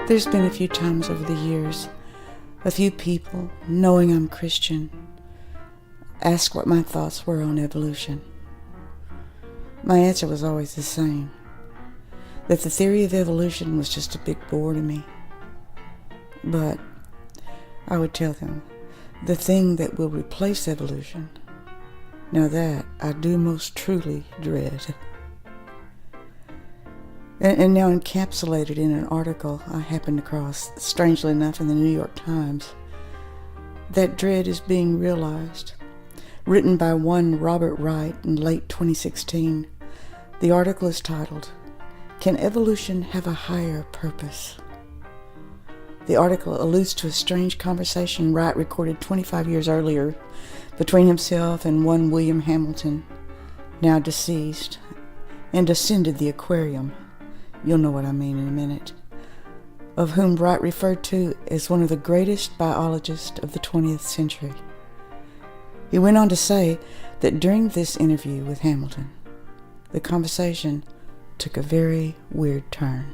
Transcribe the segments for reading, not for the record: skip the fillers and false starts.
There's been a few times over the years, a few people, knowing I'm Christian, asked what my thoughts were on evolution. My answer was always the same, that the theory of evolution was just a big bore to me. But I would tell them, the thing that will replace evolution, now that I do most truly dread. And now encapsulated in an article I happened across, strangely enough, in the New York Times, that dread is being realized. Written by one Robert Wright in late 2016, the article is titled, "Can Evolution Have a Higher Purpose?" The article alludes to a strange conversation Wright recorded 25 years earlier between himself and one William Hamilton, now deceased, and ascended the aquarium. You'll know what I mean in a minute, of whom Wright referred to as one of the greatest biologists of the 20th century. He went on to say that during this interview with Hamilton, the conversation took a very weird turn.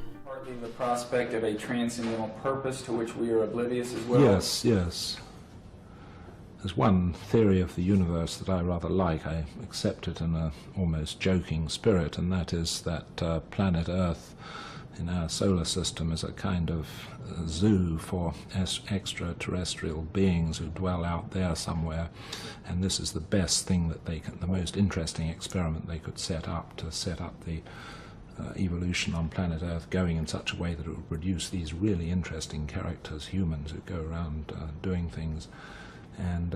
The prospect of a transcendental purpose to which we are oblivious as well? Yes. There's one theory of the universe that I rather like. I accept it in an almost joking spirit, and that is that planet Earth in our solar system is a kind of zoo for extraterrestrial beings who dwell out there somewhere, and this is the best thing that they can, the most interesting experiment they could set up the evolution on planet Earth going in such a way that it would produce these really interesting characters, humans who go around doing things. And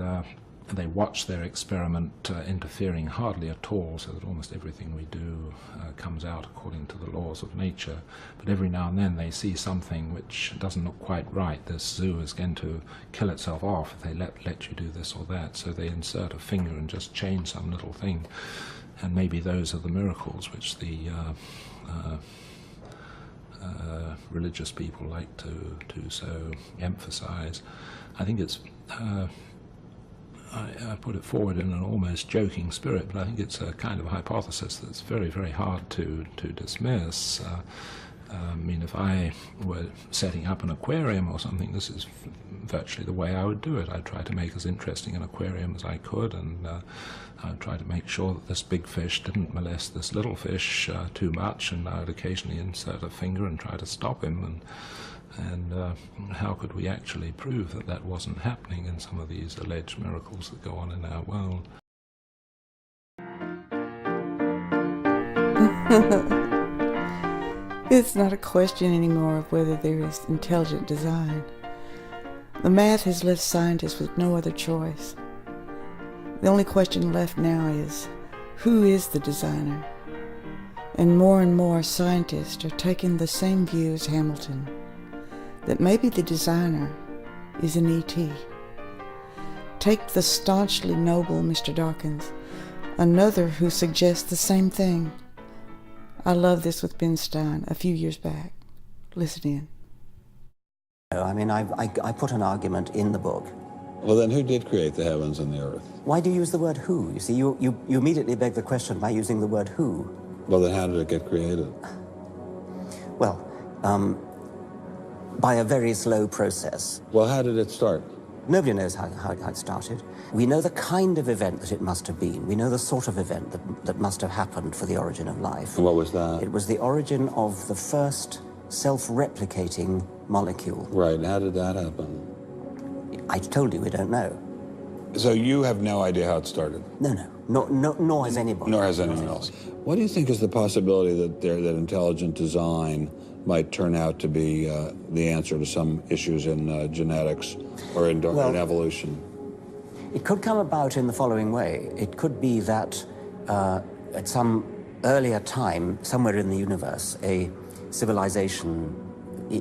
they watch their experiment interfering hardly at all, so that almost everything we do comes out according to the laws of nature. But every now and then they see something which doesn't look quite right. This zoo is going to kill itself off if they let you do this or that. So they insert a finger and just change some little thing. And maybe those are the miracles which the religious people like to so emphasize. I think it's I put it forward in an almost joking spirit, but I think it's a kind of hypothesis that's very, very hard to dismiss. I mean, if I were setting up an aquarium or something, this is virtually the way I would do it. I'd try to make as interesting an aquarium as I could, and I'd try to make sure that this big fish didn't molest this little fish too much, and I would occasionally insert a finger and try to stop him. And how could we actually prove that that wasn't happening in some of these alleged miracles that go on in our world? It's not a question anymore of whether there is intelligent design. The math has left scientists with no other choice. The only question left now is, who is the designer? And more scientists are taking the same view as Hamilton, that maybe the designer is an E.T. Take the staunchly noble Mr. Dawkins, another who suggests the same thing. I love this with Ben Stein a few years back. Listen in. I mean, I put an argument in the book. Well, then who did create the heavens and the earth? Why do you use the word who? You see, you immediately beg the question by using the word who. Well, then how did it get created? Well, by a very slow process. Well, how did it start? Nobody knows how it started. We know the kind of event that it must have been. We know the sort of event that must have happened for the origin of life. And what was that? It was the origin of the first self-replicating molecule. Right, how did that happen? I told you we don't know. So you have no idea how it started? No, nor has anybody. Nor has anyone else. What do you think is the possibility that intelligent design might turn out to be the answer to some issues in genetics or in evolution? It could come about in the following way. It could be that at some earlier time, somewhere in the universe, a civilization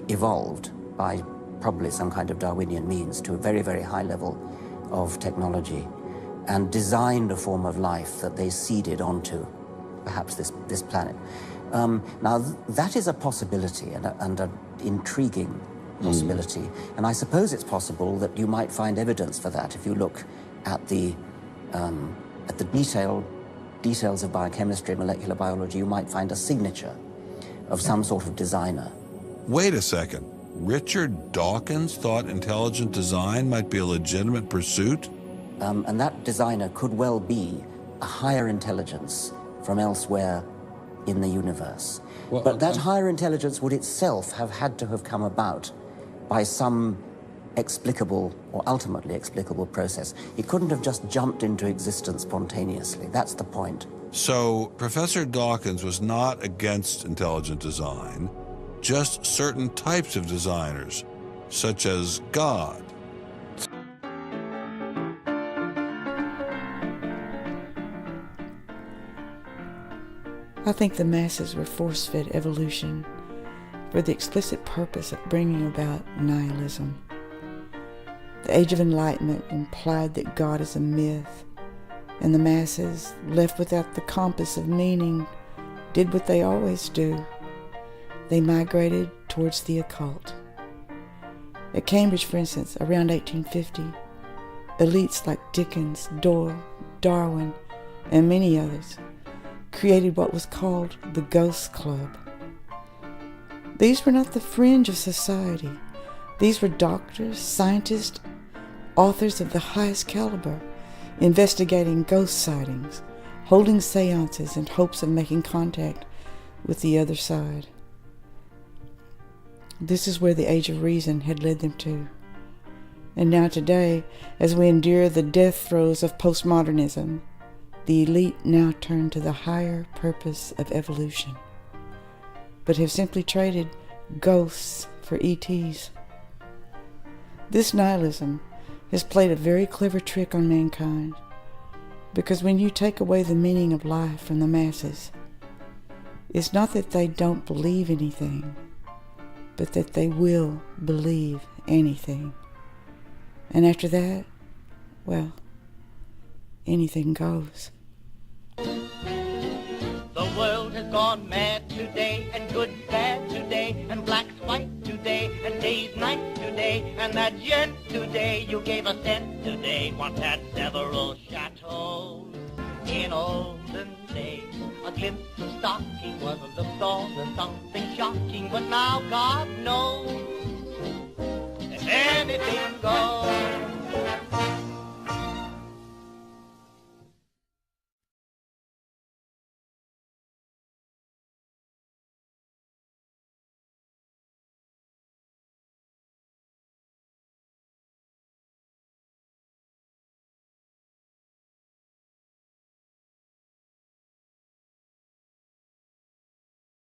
evolved by probably some kind of Darwinian means to a very, very high level of technology and designed a form of life that they seeded onto perhaps this planet. Now, that is a possibility and an intriguing possibility. And I suppose it's possible that you might find evidence for that if you look at the details of biochemistry, molecular biology. You might find a signature of some sort of designer. Wait a second. Richard Dawkins thought intelligent design might be a legitimate pursuit? And that designer could well be a higher intelligence from elsewhere in the universe. Well, but that higher intelligence would itself have had to have come about by some explicable or ultimately explicable process. It couldn't have just jumped into existence spontaneously. That's the point. So Professor Dawkins was not against intelligent design, just certain types of designers, such as God. I think the masses were force-fed evolution for the explicit purpose of bringing about nihilism. The Age of Enlightenment implied that God is a myth, and the masses, left without the compass of meaning, did what they always do. They migrated towards the occult. At Cambridge, for instance, around 1850, elites like Dickens, Doyle, Darwin, and many others created what was called the Ghost Club. These were not the fringe of society. These were doctors, scientists, authors of the highest caliber, investigating ghost sightings, holding seances in hopes of making contact with the other side. This is where the Age of Reason had led them to. And now today, as we endure the death throes of postmodernism, the elite now turn to the higher purpose of evolution, but have simply traded ghosts for ETs. This nihilism has played a very clever trick on mankind, because when you take away the meaning of life from the masses, it's not that they don't believe anything, but that they will believe anything. And after that, well, anything goes. The world has gone mad today, and good bad today, and black's white today, and day's night today, and that's yet today. You gave a cent today, once had several chateaux. In olden days, a glimpse of stocking was looked on as something shocking, but now God knows